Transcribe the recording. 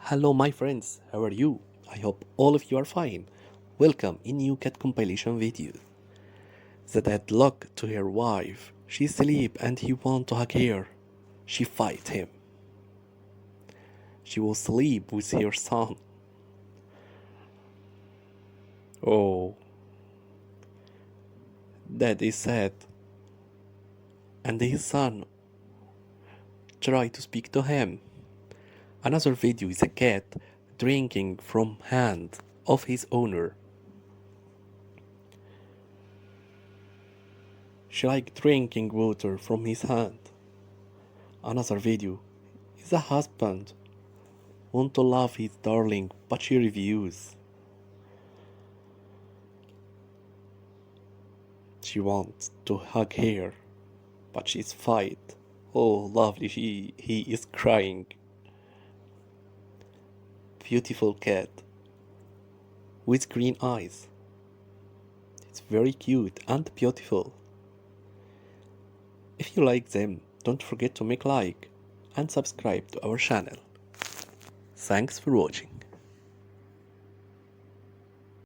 Hello my friends, how are you? I hope all of you are fine. Welcome in new cat compilation video. The dad looked to her wife. She sleep and he want to hug her. She fight him. She will sleep with her son. Oh, dad is sad. And his son try to speak to him. Another video is a cat drinking from hand of his owner. She like drinking water from his hand. Another video is a husband want to love his darling but she refuses. She wants to hug her but she's fight. Oh lovely, he is crying. Beautiful cat with green eyes. It's very cute and beautiful. If you like them, don't forget to make like and subscribe to our channel. Thanks for watching.